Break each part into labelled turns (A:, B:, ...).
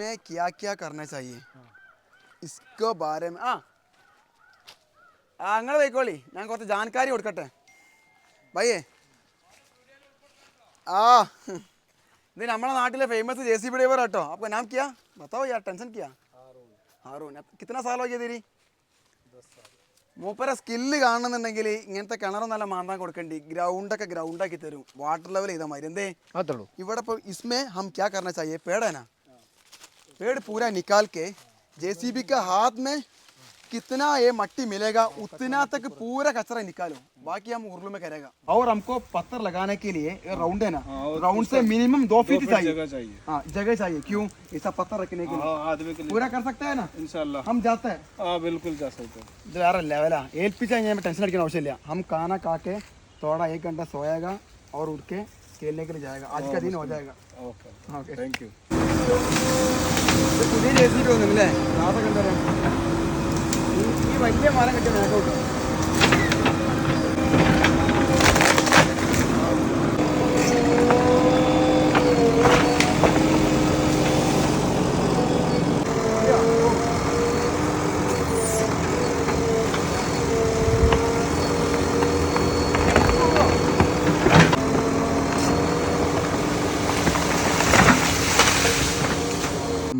A: इसमें क्या क्या करना चाहिए इसके बारे में അങ്ങനെ പോയിക്കോളി ഞാൻ കുറച്ച് ജാൻകാരി കൊടുക്കട്ടെ ഭയ്യേ ഇത് നമ്മളെ നാട്ടിലെ ഫേമസ് JCB ड्राइवर കേട്ടോ आपका नाम क्या बताओ यार टेंशन क्या हारून कितना साल हो गया तेरी 10 साल മൂപ്പരെ സ്കില്ല് കാണുന്നുണ്ടെങ്കിൽ ഇങ്ങനത്തെ കിണർ നല്ല മാന്താൻ കൊടുക്കണ്ടി ഗ്രൗണ്ടാക്കി തരും വാട്ടർ ലെവൽ ചെയ്താൽ മതി എന്തേ ഇവിടെ ഇപ്പോൾ इसमें हम क्या करना चाहिए पेड़ है ना पेड़ पूरा निकाल के JCB का हाथ में कितना ये मट्टी मिलेगा उतना तक पूरा कचरा निकालो बाकी हम उर्लू में करेगा और हमको पत्थर लगाने के लिए राउंड है ना राउंड से मिनिमम 2 फीट चाहिए जगह चाहिए क्यों ऐसा पत्थर रखने के लिए पूरा कर सकते हैं ना इंशाल्लाह हम जाते हैं बिल्कुल जा सकते हैं ഇത് വേറെ ലെവലാ ഏൽപ്പിച്ച് കഴിഞ്ഞാൽ ടെൻഷൻ അടിക്കുന്ന ആവശ്യമില്ല हम खाना खा के थोड़ा 1 घंटा सोएगा और उठ के खेलने के लिए जाएगा आज का दिन हो जाएगा ओके थैंक यू പുതിയ JCB ഒന്നുമില്ലേ ക്ലാസ്സൊക്കെ എന്താ പറയുക ഈ വലിയ മരം കെട്ടി നോക്കോട്ടോ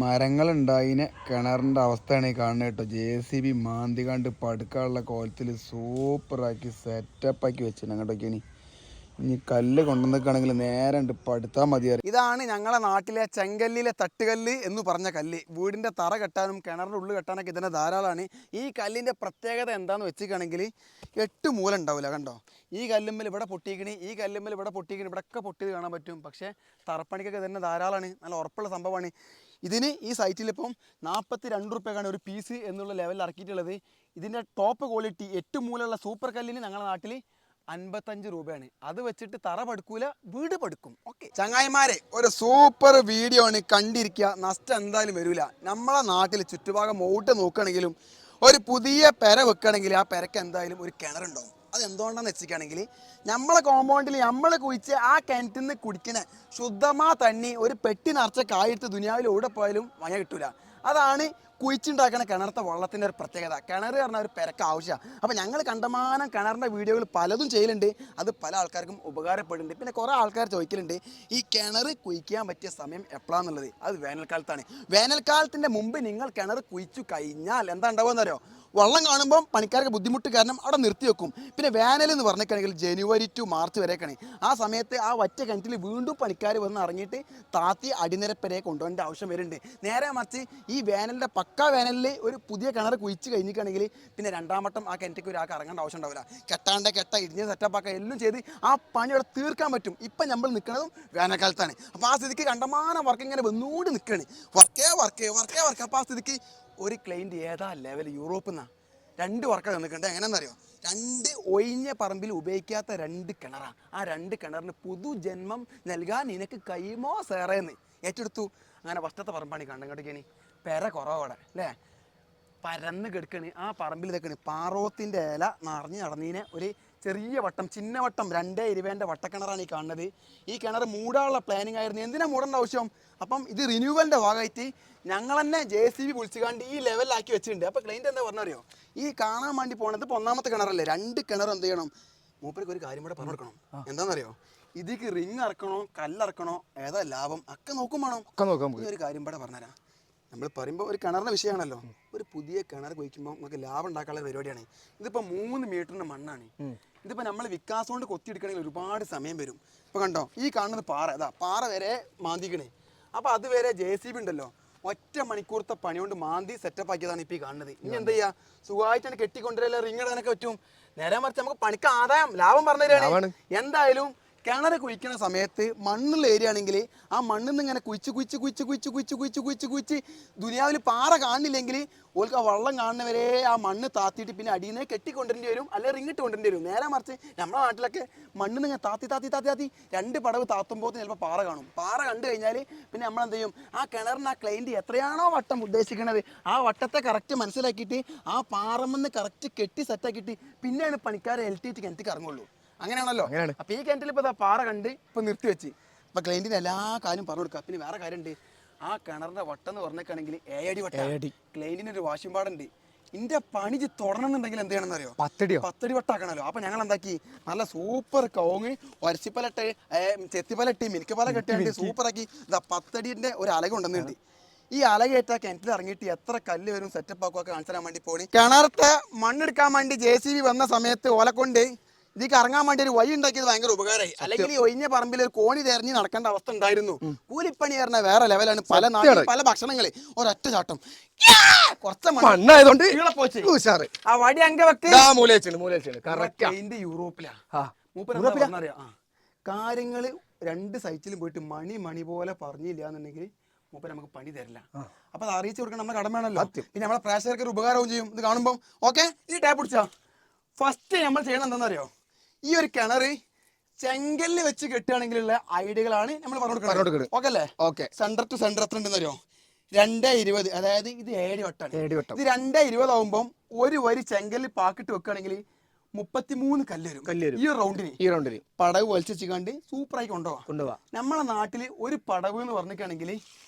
A: മരങ്ങളുണ്ടായിന് കിണറിൻ്റെ അവസ്ഥയാണ് ഈ കാണുന്നത് കേട്ടോ JCB മാന്തി കണ്ട് പടുക്കാനുള്ള കോലത്തിൽ സൂപ്പറാക്കി സെറ്റപ്പാക്കി വെച്ചിട്ടുണ്ട് അങ്ങോട്ടൊക്കെയാണ് ഇനി കല്ല് കൊണ്ടുവന്നിട്ടാണെങ്കിൽ നേരെ ഉണ്ട് പടുത്താൽ മതിയായിരുന്നു ഇതാണ് ഞങ്ങളെ നാട്ടിലെ ചെങ്കല്ലിലെ തട്ടുകല്ല് എന്ന് പറഞ്ഞ കല്ല് വീടിൻ്റെ തറ കെട്ടാനും കിണറിൻ്റെ ഉള്ളിൽ കെട്ടാനൊക്കെ ഇതിൻ്റെ ധാരാളമാണ് ഈ കല്ലിൻ്റെ പ്രത്യേകത എന്താണെന്ന് വെച്ചിട്ടാണെങ്കിൽ 8 മൂല ഉണ്ടാവില്ല കണ്ടോ ഈ കല്ലുമ്മൽ ഇവിടെ പൊട്ടിക്കണി ഈ കല്ലുമ്മൽ ഇവിടെ പൊട്ടിക്കണി ഇവിടെയൊക്കെ പൊട്ടിയത് കാണാൻ പറ്റും പക്ഷേ തറപ്പണിക്കൊക്കെ തന്നെ ധാരാളമാണ് നല്ല ഉറപ്പുള്ള സംഭവമാണ് ഇതിന് ഈ സൈറ്റിലിപ്പം 42 റുപ്യക്കാണ് ഒരു പീസ് എന്നുള്ള ലെവലിൽ ഇറക്കിയിട്ടുള്ളത് ഇതിൻ്റെ ടോപ്പ് ക്വാളിറ്റി 8 മൂലുള്ള സൂപ്പർ കല്ലിന് ഞങ്ങളുടെ നാട്ടിൽ 55 രൂപയാണ് അത് വെച്ചിട്ട് തറ പടുക്കൂല വീട് പടുക്കും ഓക്കെ ചങ്ങായിമാരെ ഒരു സൂപ്പർ വീഡിയോ ആണ് കണ്ടിരിക്കുക നഷ്ടം എന്തായാലും വരില്ല നമ്മളെ നാട്ടിൽ ചുറ്റുഭാഗം മോട്ട് നോക്കുകയാണെങ്കിലും ഒരു പുതിയ പെര വെക്കുകയാണെങ്കിൽ ആ പെരക്ക് എന്തായാലും ഒരു കിണറുണ്ടാവും അതെന്തുകൊണ്ടാണെന്ന് വെച്ചിട്ടാണെങ്കിൽ നമ്മളെ കോമ്പൗണ്ടിൽ നമ്മൾ കുഴിച്ച് ആ കിണറ്റിൽ നിന്ന് കുടിക്കണ ശുദ്ധമായ തണ്ണി ഒരു പെട്ടി നിറച്ച കായെടുത്ത് ദുനിയാവിൽ എവിടെ പോയാലും മഴ കിട്ടൂല അതാണ് കുഴിച്ചുണ്ടാക്കുന്ന കിണറത്തെ വെള്ളത്തിൻ്റെ ഒരു പ്രത്യേകത കിണർ പറഞ്ഞാൽ ഒരു പെരക്ക് ആവശ്യമാണ് അപ്പോൾ ഞങ്ങൾ കണ്ടമാനം കിണറിൻ്റെ വീഡിയോകൾ പലതും ചെയ്യലുണ്ട് അത് പല ആൾക്കാർക്കും ഉപകാരപ്പെടുന്നുണ്ട് പിന്നെ കുറേ ആൾക്കാർ ചോദിക്കലുണ്ട് ഈ കിണർ കുഴിക്കാൻ പറ്റിയ സമയം എപ്പോഴാണെന്നുള്ളത് അത് വേനൽക്കാലത്താണ് വേനൽക്കാലത്തിൻ്റെ മുമ്പ് നിങ്ങൾ കിണർ കുഴിച്ചു കഴിഞ്ഞാൽ എന്താ ഉണ്ടാവുമെന്നറിയോ വെള്ളം കാണുമ്പം പണിക്കാർക്ക് ബുദ്ധിമുട്ട് കാരണം അവിടെ നിർത്തി വെക്കും പിന്നെ വേനൽ എന്ന് പറഞ്ഞിട്ടുണ്ടെങ്കിൽ ജനുവരി ടു മാർച്ച് വരെയൊക്കെയാണ് ആ സമയത്ത് ആ വറ്റ കിണറ്റിൽ വീണ്ടും പണിക്കാർ വന്ന് ഇറങ്ങിയിട്ട് താത്തി അടിനിരപ്പരെ കൊണ്ടുപോകേണ്ട ആവശ്യം വരുന്നുണ്ട് നേരെ മറിച്ച് ഈ വേനലിൻ്റെ പക്കാ വേനലിൽ ഒരു പുതിയ കിണർ കുഴിച്ച് കഴിഞ്ഞിട്ടാണെങ്കിൽ പിന്നെ രണ്ടാം വട്ടം ആ കിണറ്റിക്ക് ഒരാൾക്ക് ഇറങ്ങേണ്ട ആവശ്യം ഉണ്ടാവില്ല കെട്ട ഇടിഞ്ഞ് സെറ്റപ്പാക്കുക എല്ലാം ചെയ്ത് ആ പണി അവിടെ തീർക്കാൻ പറ്റും ഇപ്പം നമ്മൾ നിൽക്കുന്നതും വേനൽക്കാലത്താണ് അപ്പോൾ ആ സ്ഥിതിക്ക് കണ്ടമാനം വർക്ക് ഇങ്ങനെ വന്നുകൊണ്ട് നിൽക്കുകയാണ് വർക്ക് അപ്പോൾ ആ സ്ഥിതിക്ക് ഒരു ക്ലൈൻറ്റ് ഏതാ ലെവൽ യൂറോപ്പിൽ നിന്നാണ് 2 വർക്കാണ് നിൽക്കേണ്ടത് എങ്ങനെയാണെന്നറിയോ 2 ഒഴിഞ്ഞ പറമ്പിൽ ഉപയോഗിക്കാത്ത 2 കിണറാണ് ആ 2 കിണറിന് പുതുജന്മം നൽകാൻ നിനക്ക് കഴിയുമോ സാറേന്ന് ഏറ്റെടുത്തു അങ്ങനെ ഫസ്റ്റത്തെ പറമ്പാണ് കണ്ടങ്ങോട്ടേക്കാണ് പെര കുറവോടെ അല്ലേ പരന്ന് കിടക്കണ് ആ പറമ്പിൽ ഇതൊക്കെയാണ് പാറോത്തിൻ്റെ ഇല നിറഞ്ഞ് നടന്നതിന് ഒരു ചെറിയ വട്ടം ചിന്ന വട്ടം 2.20 വട്ടക്കിണറാണ് ഈ കാണുന്നത് ഈ കിണർ മൂടാനുള്ള പ്ലാനിങ് ആയിരുന്നു എന്തിനാ മൂടേണ്ട ആവശ്യം അപ്പം ഇത് റിന്യൂവലിൻ്റെ ഭാഗമായിട്ട് ഞങ്ങൾ തന്നെ JCB വിളിച്ചുകൊണ്ട് ഈ ലെവലിലാക്കി വെച്ചിട്ടുണ്ട് അപ്പോൾ ക്ലൈൻറ്റ് എന്താ പറഞ്ഞറിയോ ഈ കാണാൻ വേണ്ടി പോകണത് ഇപ്പോൾ ഒന്നാമത്തെ കിണറല്ലേ 2 കിണർ എന്ത് ചെയ്യണം മൂപ്പർക്ക് ഒരു കാര്യം കൂടെ പറഞ്ഞു കൊടുക്കണം എന്താണെന്നറിയോ ഇതിക്ക് റിങ് ഇറക്കണോ കല്ലിറക്കണോ ഏതാ ലാഭം ഒക്കെ നോക്കും വേണം ഈ ഒരു കാര്യം കൂടെ പറഞ്ഞുതരാം നമ്മൾ പറയുമ്പോൾ ഒരു കിണറിൻ്റെ വിഷയമാണല്ലോ ഒരു പുതിയ കിണർ കുഴിക്കുമ്പോൾ നമുക്ക് ലാഭം ഉണ്ടാക്കാനുള്ള പരിപാടിയാണ് ഇതിപ്പോൾ 3 മീറ്ററിൻ്റെ മണ്ണാണ് ഇതിപ്പോൾ നമ്മൾ വികാസം കൊണ്ട് കൊത്തിയെടുക്കണമെങ്കിൽ ഒരുപാട് സമയം വരും ഇപ്പോൾ കണ്ടോ ഈ കാണുന്നത് പാറ വരെ മാന്തിക്കണേ അപ്പോൾ അതുവരെ JCB ഉണ്ടല്ലോ ഒറ്റ മണിക്കൂറത്തെ പണി കൊണ്ട് മാന്തി സെറ്റപ്പ് ആക്കിയതാണ് ഇപ്പോൾ ഈ കാണുന്നത് ഇനി എന്താ ചെയ്യുക സുഖമായിട്ടാണ് കെട്ടിക്കൊണ്ടുവരല്ല റിങ് ഇടാനൊക്കെ പറ്റും നേരെ മറിച്ച് നമുക്ക് പണിക്ക് ആദായം ലാഭം പറഞ്ഞു തരികയാണ് എന്തായാലും കിണർ കുഴിക്കുന്ന സമയത്ത് മണ്ണുള്ള ഏരിയ ആണെങ്കിൽ ആ മണ്ണിൽ നിന്ന് ഇങ്ങനെ കുഴിച്ച് ദുനിയാവിൽ പാറ കാണില്ലെങ്കിൽ ഓൾക്ക് ആ വെള്ളം കാണുന്നവരെ ആ മണ്ണ് താത്തിയിട്ട് പിന്നെ അടിയിൽ നിന്ന് കെട്ടിക്കൊണ്ടിരേണ്ടി വരും അല്ലെങ്കിൽ റിങ്ങിട്ട് കൊണ്ടിരേണ്ടി വരും നേരെ മറിച്ച് നമ്മുടെ നാട്ടിലൊക്കെ മണ്ണിൽ നിന്ന് താത്തി 2 പടവ് താത്തുമ്പോൾ ചിലപ്പോൾ പാറ കാണും പാറ കണ്ടു കഴിഞ്ഞാൽ പിന്നെ നമ്മളെന്ത് ചെയ്യും ആ കിണറിന് ആ ക്ലൈൻറ്റ് എത്രയാണോ വട്ടം ഉദ്ദേശിക്കുന്നത് ആ വട്ടത്തെ കറക്റ്റ് മനസ്സിലാക്കിയിട്ട് ആ പാറമെന്ന് കറക്റ്റ് കെട്ടി സെറ്റാക്കിയിട്ട് പിന്നെയാണ് പണിക്കാരെ LTT കിണറ്റിക്ക് ഇറങ്ങുള്ളൂ അങ്ങനെയാണല്ലോ അപ്പോൾ ഈ കിണറ്റിൽ ഇപ്പോൾ പാറ കണ്ട് ഇപ്പോൾ നിർത്തി വെച്ച് അപ്പോൾ ക്ലൈൻറ്റിന് എല്ലാ കാര്യം പറഞ്ഞു കൊടുക്കുക പിന്നെ വേറെ കാര്യമുണ്ട് ആ കിണറിന്റെ വട്ടം എന്ന് പറഞ്ഞിട്ടാണെങ്കിൽ 7 അടി വട്ടം. ക്ലൈന്റിന് ഒരു വാശിയും പാടുണ്ട്. ഇന്റെ പണി തുടരണമെന്നുണ്ടെങ്കിൽ എന്ത് ചെയ്യണമെന്ന് അറിയോ? 10 അടി വട്ടാക്കണല്ലോ. അപ്പൊ ഞങ്ങൾ എന്താക്കി, നല്ല സൂപ്പർ കവുങ്ങ് ഒരച്ചിപ്പലട്ട് ചെത്തിപ്പലട്ടി മിൽക്ക് പാല കെട്ടിയാണ്ട് സൂപ്പറാക്കി 10 അടിന്റെ ഒരു അലക കൊണ്ടുവന്നിട്ടുണ്ട്. ഈ അലകേറ്റ കിണറ്റിൽ ഇറങ്ങിയിട്ട് എത്ര കല്ല് വരും സെറ്റപ്പ് ആക്കുമൊക്കെ കാണിച്ചു തരാൻ വേണ്ടി പോണി. കിണറത്തെ മണ്ണെടുക്കാൻ വേണ്ടി JCB വന്ന സമയത്ത് ഓലക്കൊണ്ട് ഇതിക്ക് ഇറങ്ങാൻ വേണ്ടി ഒരു വഴി ഉണ്ടാക്കിയത് ഭയങ്കര ഉപകാരമായി. അല്ലെങ്കിൽ ഈ ഒഴിഞ്ഞ പറമ്പിൽ ഒരു കോണി തെരഞ്ഞ് നടക്കേണ്ട അവസ്ഥ ഉണ്ടായിരുന്നു. കൂലിപ്പണി പറഞ്ഞ വേറെ ലെവലാണ്. പല നാട്ടിൽ പല ഭക്ഷണങ്ങള് ഒരൊറ്റ ചാട്ടം കുറച്ച് ആ വടി അങ്ക വെക്ക് യൂറോപ്പിലാ. മൂപ്പറിയാ കാര്യങ്ങള് 2 സൈറ്റിലും പോയിട്ട് മണി പോലെ പറഞ്ഞില്ല എന്നുണ്ടെങ്കിൽ മൂപ്പർ നമുക്ക് പണി തരില്ല. അപ്പൊ അത് അറിയിച്ചു കൊടുക്കണം, നമ്മുടെ കടമയാണല്ലോ. പിന്നെ നമ്മളെ പ്രേക്ഷകർക്ക് ഒരു ഉപകാരവും ചെയ്യും ഇത് കാണുമ്പോൾ. ഓക്കെ, ഈ ടാപ്പ് പിടിച്ചാ ഫസ്റ്റ് നമ്മൾ ചെയ്യണം എന്താണെന്നറിയോ? ഈ ഒരു കിണറ് ചെങ്കല്ല് വെച്ച് കെട്ടുകയാണെങ്കിലുള്ള ഐഡിയകളാണ് നമ്മൾ പറഞ്ഞു കൊടുക്കുന്നത്. ഓക്കെ അല്ലേ? ഓക്കെ. സെന്റർ ടു സെന്റർ എത്ര ഉണ്ടെന്നറിയോ? 2.20. അതായത് ഇത് 7 വട്ടാണ്. ഇത് 2.20 ആവുമ്പോൾ ഒരു വരി ചെങ്കല്ല് പാക്കിട്ട് വെക്കുകയാണെങ്കിൽ 33 കല്ല് വരും ഈ റൗണ്ടിന്. പടവ് വലിച്ചുകാണ്ട് സൂപ്പറായി കൊണ്ടുപോവാ. നമ്മളെ നാട്ടില് ഒരു പടവ് എന്ന് പറഞ്ഞിട്ടാണെങ്കിൽ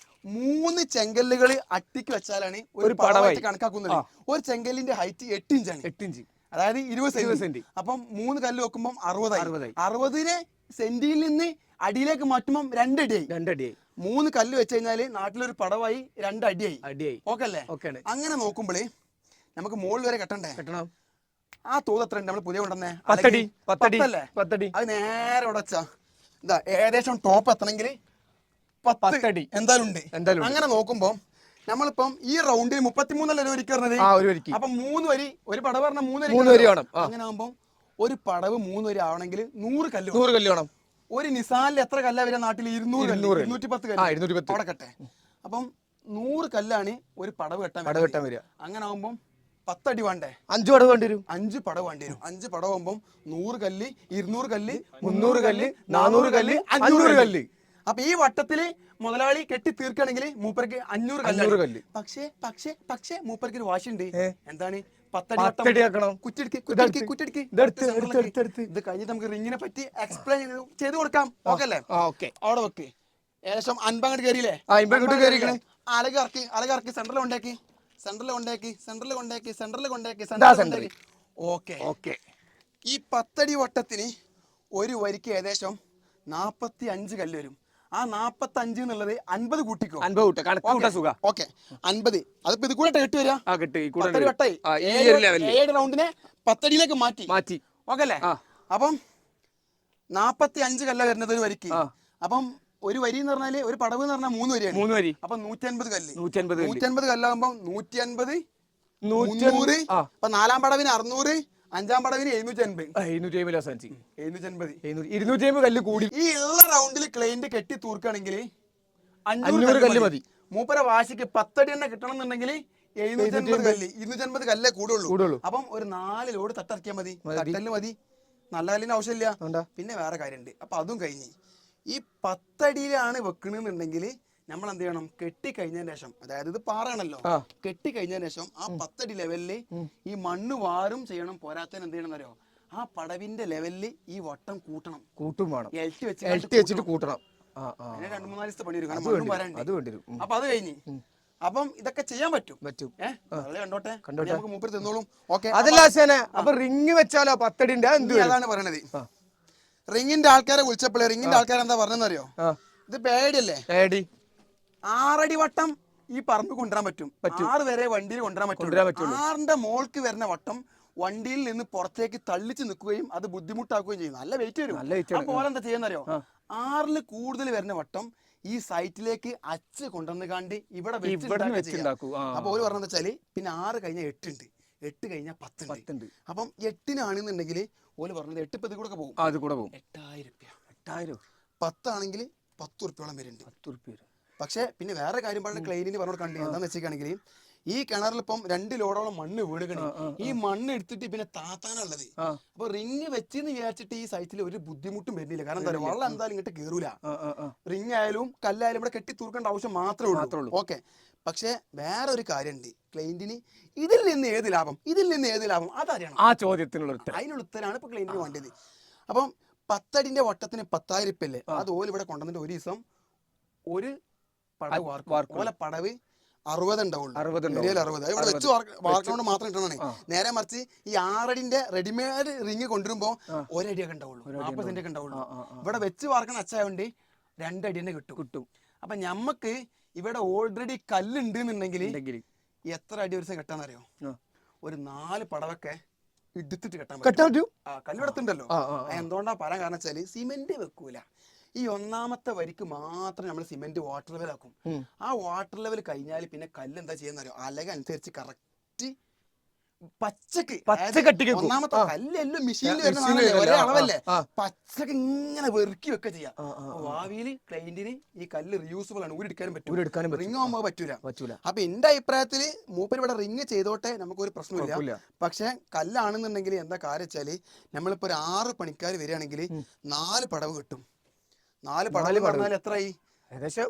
A: 3 ചെങ്കല്ലുകൾ അട്ടിക്ക് വെച്ചാലാണ് ഒരു പടവായിട്ട് കണക്കാക്കുന്നത്. ഒരു ചെങ്കല്ലിന്റെ ഹൈറ്റ് 8 ഇഞ്ചാണ്. 8 ഇഞ്ച് അതായത് 20 സെന്റ്. അപ്പം 3 കല്ല് വെക്കുമ്പോൾ 60. 60 സെന്റിയിൽ നിന്ന് അടിയിലേക്ക് മാറ്റുമ്പോൾ 2 അടിയായി. 3 കല്ല് വെച്ച് കഴിഞ്ഞാല് നാട്ടിലൊരു പടവായി 2 അടിയായി. ഓക്കെ അല്ലേ? അങ്ങനെ നോക്കുമ്പോഴേ നമുക്ക് മുകളിൽ വരെ കെട്ടണം. ആ തോത് എത്ര ഉണ്ട്? നമ്മൾ പുതിയ കൊണ്ടുവന്നേ 10 അത് നേരെ ഉടച്ചാ ഇതാ ഏകദേശം ടോപ്പ് എത്തണമെങ്കിൽ 10 അടി എന്തായാലും ഉണ്ട്. അങ്ങനെ നോക്കുമ്പോ നമ്മളിപ്പം ഈ റൗണ്ടിൽ 33 വരിക്ക് പറഞ്ഞത്. അപ്പൊ 3 വരി ഒരു പടവ് പറഞ്ഞ 3 വരി വേണം. അങ്ങനെ ആകുമ്പോൾ ഒരു പടവ് 3 വരി ആവണമെങ്കിൽ 100 കല്ല് വേണം. ഒരു നിസാനിൽ എത്ര കല്ല വരെ നാട്ടിൽ? 210 കല്ല് അവിടെ കെട്ടെ. അപ്പം 100 കല്ലാണ് ഒരു പടവ് കെട്ടാൻ വരിക. അങ്ങനെ ആകുമ്പോൾ 10 അടി വേണ്ടേ? 5 പടവ് വേണ്ടി വരും. 5 പടവ് വേണ്ടി വരും. 5 പടവാകുമ്പോൾ 100 കല്ല്, 200 കല്ല്, 300 കല്ല്, 400 കല്ല്, 500 കല്ല്. അപ്പൊ ഈ വട്ടത്തില് മുതലാളി കെട്ടി തീർക്കണെങ്കിൽ മൂപ്പർക്ക് 500 കല്ല്. പക്ഷേ മൂപ്പർക്ക് ഒരു വാശിയുണ്ട്. എന്താണ്? 10 അടി കുറ്റിടിക്ക്. ഇത് കഴിഞ്ഞിട്ട് നമുക്ക് റിങ്ങിനെ പറ്റി എക്സ്പ്ലെയിൻ ചെയ്ത് കൊടുക്കാം. ഓക്കെ അല്ലേ? അവിടെ വെക്ക്. ഏകദേശം 50 അങ്ങോട്ട് കയറിയില്ലേ? അലക ഇറക്കി സെന്ററിൽ കൊണ്ടേക്ക്. ഓക്കെ. ഈ 10 അടി വട്ടത്തിന് ഒരു വരിക്ക് ഏകദേശം 45 കല്ല് വരും. ആ 45 എന്നുള്ളത് 50 കൂട്ടിക്കോ. 50. അതിപ്പോ ഇത് കൂടെ കെട്ടി വരിക. 10 അടി വട്ടായി 7 റൗണ്ടിനെ 10 അടിയിലേക്ക് മാറ്റി. ഓക്കെ അല്ലേ? അപ്പം 45 കല്ല വരുന്നത് ഒരു വരിക്ക്. അപ്പം ഒരു വരി എന്ന് പറഞ്ഞാല് ഒരു പടവ് എന്ന് പറഞ്ഞാൽ 3 വരിയാണ്. അപ്പൊ 150 കല്ല്. 150 കല്ലാകുമ്പോ 150 300. അപ്പൊ 4-ാം പടവിന് 600, 5-ാം പടവിന് 750 കല്ല് കൂടി. ഈ ഉള്ള റൗണ്ടിൽ ക്ലൈന്റ് കെട്ടി തൂർക്കുകയാണെങ്കിൽ 500 കല്ല് മതി. മൂപ്പര വാശിക്ക് 10 അടി തന്നെ കിട്ടണം എന്നുണ്ടെങ്കിൽ 250 കല്ലേ കൂടുള്ളൂ. അപ്പം ഒരു 4 ലോഡ് തട്ടിറക്കിയാൽ മതി. തട്ടല് മതി. നല്ല കല്ലിന്റെ ആവശ്യമില്ല. പിന്നെ വേറെ കാര്യമുണ്ട്. അപ്പൊ അതും കഴിഞ്ഞ് ഈ 10 അടിയിലാണ് വെക്കണെന്നുണ്ടെങ്കിൽ നമ്മൾ എന്ത് ചെയ്യണം? കെട്ടിക്കഴിഞ്ഞതിന് ശേഷം, അതായത് ഇത് പാറയാണല്ലോ, കെട്ടിക്കഴിഞ്ഞതിന് ശേഷം ആ 10 അടി ലെവലില് ഈ മണ്ണ് വാരും ചെയ്യണം. പോരാത്തതിന് എന്ത് ചെയ്യണം അറിയോ? ആ പടവിന്റെ ലെവലില് ഈ വട്ടം കൂട്ടും വേണം. എൽറ്റി വെച്ചിട്ട് കൂട്ടണം. 2-3 ദിവസത്തെ പണി വരും. മണ്ണും വരാണ്ട്. അപ്പൊ അത് കഴിഞ്ഞ് അപ്പം ഇതൊക്കെ ചെയ്യാൻ പറ്റും. കണ്ടോട്ടെ, നമുക്ക് മൂപ്പര് തിന്നോളും. ഓക്കെ. അപ്പൊ റിങ് വെച്ചാലോ 10 അടിന്റെ? അതാണ് പറയണത്. റിങ്ങിന്റെ ആൾക്കാരെ വിളിച്ചപ്പോഴേ റിങ്ങിന്റെ ആൾക്കാർ എന്താ പറഞ്ഞെന്നറിയോ? ഇത് പേടിയല്ലേ? 6 അടി വട്ടം ഈ പറമ്പ് കൊണ്ടുവരാൻ പറ്റും. 6 വരെ വണ്ടിയിൽ കൊണ്ടുവരാൻ പറ്റും. 6ന്റെ മോൾക്ക് വരുന്ന വട്ടം വണ്ടിയിൽ നിന്ന് പുറത്തേക്ക് തള്ളിച്ച് നിൽക്കുകയും അത് ബുദ്ധിമുട്ടാക്കുകയും ചെയ്യും. നല്ല വെയിറ്റ് വരും. അപ്പോൾ എന്താ ചെയ്യുന്നറിയോ? 6ൽ കൂടുതൽ വരുന്ന വട്ടം ഈ സൈറ്റിലേക്ക് അച്ച് കൊണ്ടുവന്ന് കണ്ട് ഇവിടെ വെച്ചുണ്ടാക്കും. അപ്പൊ ഓര് പറഞ്ഞെന്ന് വെച്ചാല് പിന്നെ 6 കഴിഞ്ഞാൽ 8 ഉണ്ട്, 8 കഴിഞ്ഞാൽ 10 ഉണ്ട്. അപ്പം 8നാണെന്നുണ്ടെങ്കിൽ ഓല് പറഞ്ഞത് 8 ഇപ്പൊ ഇത് കൂടെ പോകും. 8000 രൂപ. 10 ആണെങ്കിൽ 10 ഉറുപ്പ്യോളം വരുന്നുണ്ട്. പക്ഷെ പിന്നെ വേറെ കാര്യം പറഞ്ഞ ക്ലൈന്റിന് പറഞ്ഞു കണ്ടു. എന്താന്ന് വെച്ചിട്ടാണെങ്കിൽ ഈ കിണറിൽ ഇപ്പം 2 ലോഡോളം മണ്ണ് വീടുകണി. ഈ മണ്ണ് എടുത്തിട്ട് പിന്നെ താത്താനുള്ളത്. അപ്പൊ റിങ് വെച്ചെന്ന് വിചാരിച്ചിട്ട് ഈ സൈറ്റിൽ ഒരു ബുദ്ധിമുട്ടും വരുന്നില്ല. കാരണം എന്താ പറയുക, വെള്ളം എന്തായാലും ഇങ്ങോട്ട് കയറൂല. റിങ് ആയാലും കല്ലായാലും ഇവിടെ കെട്ടി തൂർക്കേണ്ട ആവശ്യം മാത്രമേ ഉള്ളൂ. ഓക്കെ. പക്ഷെ വേറെ ഒരു കാര്യമുണ്ട്. ക്ലൈന്റിന് ഇതിൽ നിന്ന് ഏത് ലാഭം അതറിയണം. ആ ചോദ്യത്തിനുള്ള ഉത്തരമാണ് ഇപ്പൊ ക്ലൈന്റിന് വേണ്ടത്. അപ്പം 10 അടിന്റെ വട്ടത്തിന് 10,000 രൂപയല്ലേ? അത് ഓല് ഇവിടെ കൊണ്ടുവന്നിട്ട് ഒരു ദിവസം ഒരു പടവ് വാർക്കും ഓലെ പടവ് 60 ഉണ്ടാവുള്ളൂ, 60 ഇവിടെ വെച്ച് വാർക്കണോണ്ട് മാത്രം കിട്ടണേ. നേരെ മറിച്ച് ഈ 6 അടിന്റെ റെഡിമെയ്ഡ് റിങ് കൊണ്ടുവരുമ്പോ 1 അടിയൊക്കെ ഉണ്ടാവുള്ളൂ, 40 സെന്റ് ഒക്കെ ഉണ്ടാവുള്ളൂ. ഇവിടെ വെച്ച് വാർക്കണ അച്ചായോണ്ട് 2 അടി തന്നെ കിട്ടും. അപ്പൊ ഞമ്മക്ക് ഇവിടെ ഓൾറെഡി കല്ലുണ്ട് എന്നുണ്ടെങ്കിൽ എത്ര അടി ഒരു ദിവസം കെട്ടാന്നറിയോ? ഒരു 4 പടവൊക്കെ എടുത്തിട്ട് കെട്ടാൻ പറ്റും. കല്ലുടത്തുണ്ടല്ലോ. എന്തുകൊണ്ടാ പറയാൻ കാരണം വെച്ചാല് സിമെന്റ് വെക്കൂല. ഈ ഒന്നാമത്തെ വരിക്ക് മാത്രം നമ്മൾ സിമെന്റ് വാട്ടർ ലെവൽ ആക്കും. ആ വാട്ടർ ലെവൽ കഴിഞ്ഞാൽ പിന്നെ കല്ല് എന്താ ചെയ്യുന്നറിയോ? അലക അനുസരിച്ച് കറക്റ്റ് പച്ചക്ക് ഒന്നാമത്തെ കല്ലെല്ലാം മെഷീനിൽ വരുന്ന ഒരേ അളവല്ലേ, പച്ചക്ക് ഇങ്ങനെ വെറുക്കി വെക്ക ചെയ്യാം. ഭാവിയിൽ ക്ലൈന്റിന് ഈ കല്ല് റീയൂസബിൾ ആണ്, ഊരെടുക്കാനും പറ്റും. റിംഗ് ആകുമ്പോ പറ്റൂല. അപ്പൊ എന്റെ അഭിപ്രായത്തില് മൂപ്പര് ഇവിടെ റിങ് ചെയ്തോട്ടെ, നമുക്കൊരു പ്രശ്നമില്ല. പക്ഷെ കല്ലാണെന്നുണ്ടെങ്കിൽ എന്താ കാര്യം വെച്ചാല് നമ്മളിപ്പോ ഒരു 6 പണിക്കാർ വരികയാണെങ്കിൽ 4 പടവ് കിട്ടും. 4 പടവ് പറഞ്ഞാൽ എത്രയായി? ഏകദേശം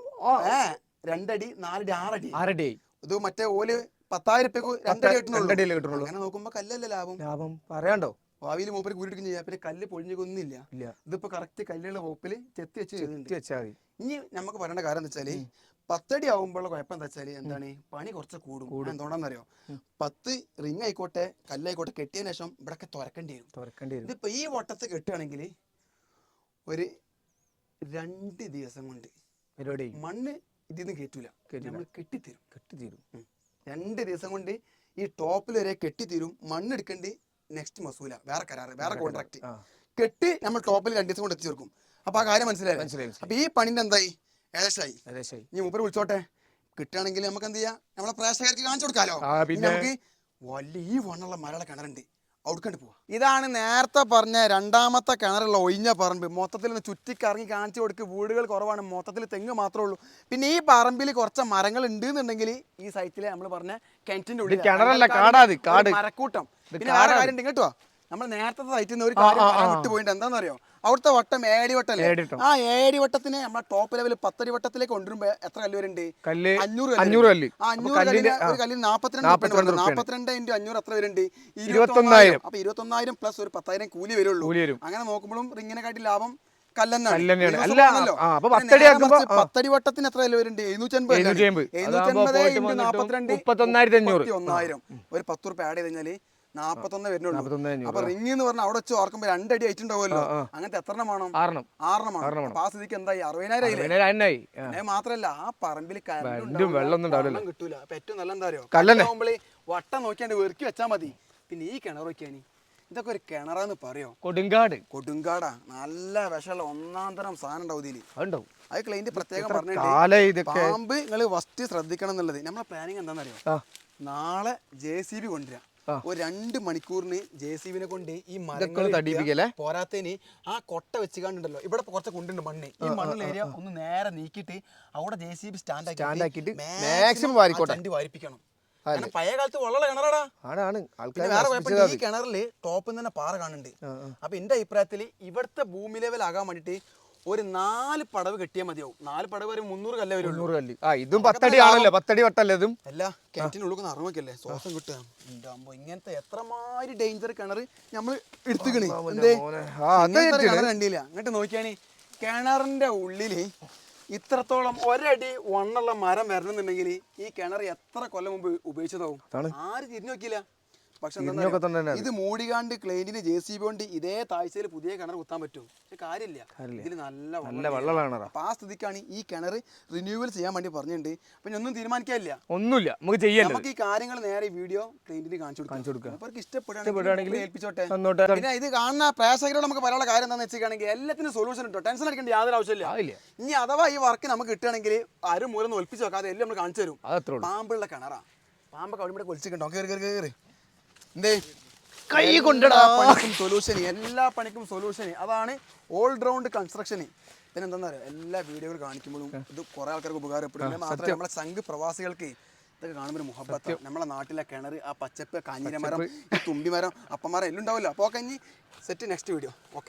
A: 2 അടി 4 അടി 6 അടി. ഇത് മറ്റേ ഓല് 10,000 രൂപയ്ക്ക് 2 അടി കിട്ടുന്നുള്ളൂ. അങ്ങനെ നോക്കുമ്പോ കല്ലല്ലേ ലാഭം പറയാണ്ടോ. ഭാവിയിൽ മൂപ്പര് കൂടിയെടുക്കും ചെയ്യാം. പിന്നെ കല്ല് പൊഴിഞ്ഞൊന്നുമില്ല. ഇതിപ്പോ കറക്റ്റ് കല്ലുള്ള വകുപ്പില് ചെത്തി വെച്ചാൽ ഇനി നമുക്ക് പറയേണ്ട കാര്യം എന്താ വെച്ചാല് 10 അടി ആവുമ്പോഴുള്ള കുഴപ്പം എന്താ വെച്ചാല് എന്താണ്, പണി കുറച്ച് കൂടും. എന്തുകൊണ്ടാന്നറിയോ? 10 റിങ് ആയിക്കോട്ടെ കല്ലായിക്കോട്ടെ കെട്ടിയതിനു ശേഷം ഇവിടൊക്കെ തുറക്കേണ്ടി വരും. ഇതിപ്പോ ഈ വട്ടത്ത് കെട്ടുകയാണെങ്കിൽ ഒരു 2 ദിവസം കൊണ്ട് പരിപാടി മണ്ണ് ഇതിന്ന് കയറ്റൂല, നമ്മൾ കെട്ടിത്തീരും. 2 ദിവസം കൊണ്ട് ഈ ടോപ്പിൽ വരെ കെട്ടിത്തീരും. മണ്ണ് എടുക്കേണ്ടി നെക്സ്റ്റ് മസൂല, വേറെ കരാറ്, വേറെ കോൺട്രാക്ട് കെട്ടി നമ്മൾ ടോപ്പിൽ 2 ദിവസം കൊണ്ട് എത്തിച്ചേർക്കും. അപ്പൊ ആ കാര്യം മനസ്സിലായി. അപ്പൊ ഈ പണിന്റെ എന്തായി? ഏകദേശമായി. ഇനി മൂപ്പര് വിളിച്ചോട്ടെ, കിട്ടുകയാണെങ്കിൽ നമുക്ക് എന്ത് ചെയ്യാം, നമ്മളെ പ്രേക്ഷകർക്ക് കാണിച്ചു കൊടുക്കാലോ. നമുക്ക് വലിയ വണ്ണുള്ള മരമുള്ള കിണറുണ്ട്, ഔട്ട്കണ്ട് പോവാ. ഇതാണ് നേരത്തെ പറഞ്ഞ 2ാമത്തെ കിണറുള്ള ഒഴിഞ്ഞ പറമ്പ്. മൊത്തത്തിൽ ഒന്ന് ചുറ്റിക്കറങ്ങി കാണിച്ചു കൊടുക്ക്. വീടുകൾ കുറവാണ്, മൊത്തത്തിൽ തെങ്ങ് മാത്രമേ ഉള്ളൂ. പിന്നെ ഈ പറമ്പിൽ കുറച്ച് മരങ്ങൾ ഉണ്ട് എന്നുണ്ടെങ്കിൽ ഈ സൈറ്റിലെ നമ്മൾ പറഞ്ഞ കിണറ്റിന്റെ ഉള്ളിൽ മരക്കൂട്ടം. പിന്നെ വേറെ കാര്യം ഉണ്ട് കേട്ടോ, നമ്മൾ നേരത്തെ സൈറ്റിൽ നിന്ന് ഒരു കാര്യം വിട്ടു പോയിട്ട് എന്താണെന്നറിയോ? അവിടുത്തെ വട്ടം ഏടി വട്ടല്ലേ? ആ ഏടി വട്ടത്തിന് നമ്മളെ ടോപ്പ് ലെവൽ 10 അടി വട്ടത്തിലേക്ക് കൊണ്ടുവരുമ്പോ എത്ര കല്ല് വരുന്നുണ്ട്? 500 കല്ല്. 500 കല്ലിന് ഒരു കല്ലിന് 42 × 500 എത്ര വരുന്നുണ്ട്? 21,000. അപ്പൊ 21,000 പ്ലസ് ഒരു 10,000 കൂലി വരുള്ളൂ. അങ്ങനെ നോക്കുമ്പോഴും റിങ്ങിനെ കാട്ടി ലാഭം കല്ലെന്നാണ്. 10 അടി വട്ടത്തിന് എത്ര കല്ല് വരുന്നുണ്ട്? 750. 750 × 42 31,000. ഒരു 10 രൂപ ആഡ് ചെയ്ത് കഴിഞ്ഞാല് 41 വരുന്നുള്ളൂ. അപ്പൊ റിങ് എന്ന് പറഞ്ഞാൽ അവിടെ വെച്ച് ഓർക്കുമ്പോ 2 അടി ആയിട്ടുണ്ടാവുമല്ലോ. അങ്ങനത്തെ എത്ര വേണം? 6 ആ സ്ഥിതിക്ക് എന്തായി? 60,000. മാത്രല്ല ആ പറമ്പിൽ വെള്ളം കിട്ടൂല. അപ്പൊ ഏറ്റവും നല്ല എന്താ അറിയോ? കല്ലാകുമ്പോളേ വട്ടം നോക്കിയാണ്ട് വെറുക്കി വെച്ചാൽ മതി. പിന്നെ ഈ കിണർ നോക്കിയാനി, ഇതൊക്കെ ഒരു കിണറാന്ന് പറയോ? കൊടുങ്കാടാ. നല്ല വിഷമുള്ള 1ാം തരം സാധനം ഉണ്ടാവും ഇതില്. അത് ക്ലൈന്റ് പ്രത്യേകം പറഞ്ഞിട്ട് പാമ്പ് നിങ്ങള് ഫസ്റ്റ് ശ്രദ്ധിക്കണം എന്നുള്ളത്. നമ്മളെ പ്ലാനിങ് എന്താണെന്നറിയോ? നാളെ JCB കൊണ്ടുവരാം. ഒരു 2 മണിക്കൂറിന് JCBനെ കൊണ്ട് ഈ മരങ്ങൾ പോരാത്തതിന് ആ കൊട്ട വെച്ച് കണ്ടുണ്ടല്ലോ, ഇവിടെ കുറച്ച് കൊണ്ടുണ്ട് മണ്ണ്. ഈ മണ്ണുള്ള ഏരിയ ഒന്ന് നേരെ നീക്കിയിട്ട് അവിടെ JCB സ്റ്റാൻഡ് ആക്കിയിട്ട് മാക്സിമം വാരിപ്പിക്കണം. പഴയ കാലത്ത് വെള്ളമുള്ള കിണറാടാ. വേറെ കുഴപ്പമില്ല, ഈ കിണറില് ടോപ്പിൽ തന്നെ പാറ കാണുന്നുണ്ട്. അപ്പൊ എന്റെ അഭിപ്രായത്തിൽ ഇവിടുത്തെ ഭൂമി ലെവൽ ആകാൻ വേണ്ടിട്ട് ഒരു 4 പടവ് കെട്ടിയാൽ മതിയാവും. 4 പടവ് വരെ 300 കല്ലേ വരുള്ളൂ. ഇതും 10 അടി ആണല്ലോ, 10 അടി വട്ടല്ലേ ഇതും. അല്ല, കിണറ്റിനുള്ളിൽ നിറമൊക്കെയല്ലേ ശ്വാസം കിട്ടുക. ഇങ്ങനത്തെ എത്രമാതിരി ഡേഞ്ചർ കിണർ നമ്മൾ എടുത്തുകണേ. കിണർ കണ്ടില്ല. അങ്ങോട്ട് നോക്കിയാണ് കിണറിന്റെ ഉള്ളില് ഇത്രത്തോളം 1 അടി വണ്ണുള്ള മരം വരണമെന്നുണ്ടെങ്കിൽ ഈ കിണർ എത്ര കൊല്ലം മുമ്പ് ഉപയോഗിച്ചതാവും? ആര് തിരിഞ്ഞു നോക്കിയില്ല. പക്ഷെ ഇത് മൂടികാണ്ട് ക്ലൈന്റിന് JCB കൊണ്ട് ഇതേ താഴ്ചയിൽ പുതിയ കിണർ കുത്താൻ പറ്റും. പക്ഷെ കാര്യമില്ല, ഇതിൽ നല്ല വെള്ളമാണ്. അപ്പൊ ആ സ്ഥിതിക്കാണ് ഈ കിണർ റിന്യൂവൽ ചെയ്യാൻ വേണ്ടി പറഞ്ഞിട്ടുണ്ട്. പിന്നെ ഒന്നും തീരുമാനിക്കാനില്ല, ഒന്നുമില്ല, നമുക്ക് ഈ കാര്യങ്ങൾ നേരെ വീഡിയോ ക്ലൈന്റിന് കാണിച്ചു കൊടുക്കാം. അവർക്ക് ഇഷ്ടപ്പെടുകയാണെങ്കിൽ ഏൽപ്പിച്ചോട്ടെ. പിന്നെ ഇത് കാണുന്ന പ്രേക്ഷകരോട് നമുക്ക് പറയാനുള്ള കാര്യം എന്താണെന്ന് വെച്ചിട്ടുണ്ടെങ്കിൽ എല്ലാത്തിനും സൊല്യൂഷൻ കിട്ടും. ടെൻഷൻ അടിക്കേണ്ട യാതൊരു ആവശ്യമില്ല. ഇനി അഥവാ ഈ വർക്ക് നമുക്ക് കിട്ടുകയാണെങ്കിൽ ആരും മൂലം ഒൽപ്പിച്ച് വെക്കാതെ എല്ലാം നമ്മൾ കാണിച്ചു തരും. പാമ്പുള്ള കിണറാ. പാമ്പൊക്കെ അവിടെ കൊലിച്ചിട്ടുണ്ടോ? കയറി കൈ കൊണ്ടിടാ. സൊല്യൂഷൻ, എല്ലാ പണിക്കും സൊല്യൂഷൻ. അതാണ് ഓൾറൗണ്ട് കൺസ്ട്രക്ഷന്. പിന്നെ എന്താ പറയുക, എല്ലാ വീഡിയോകൾ കാണിക്കുമ്പോഴും ഇത് കുറെ ആൾക്കാർക്ക് ഉപകാരപ്പെടും. മാത്രമല്ല നമ്മളെ സംഘ പ്രവാസികൾക്ക് ഇതൊക്കെ കാണുമ്പോൾ ഒരു മുഹബത്ത്. നമ്മളെ നാട്ടിലെ കിണർ, ആ പച്ചപ്പ്, കാഞ്ഞിരമരം, തുമ്പിമരം, അപ്പമരം എല്ലാം ഉണ്ടാവില്ല. അപ്പോൾ കഴിഞ്ഞ് സെറ്റ് നെക്സ്റ്റ് വീഡിയോ. ഓക്കെ.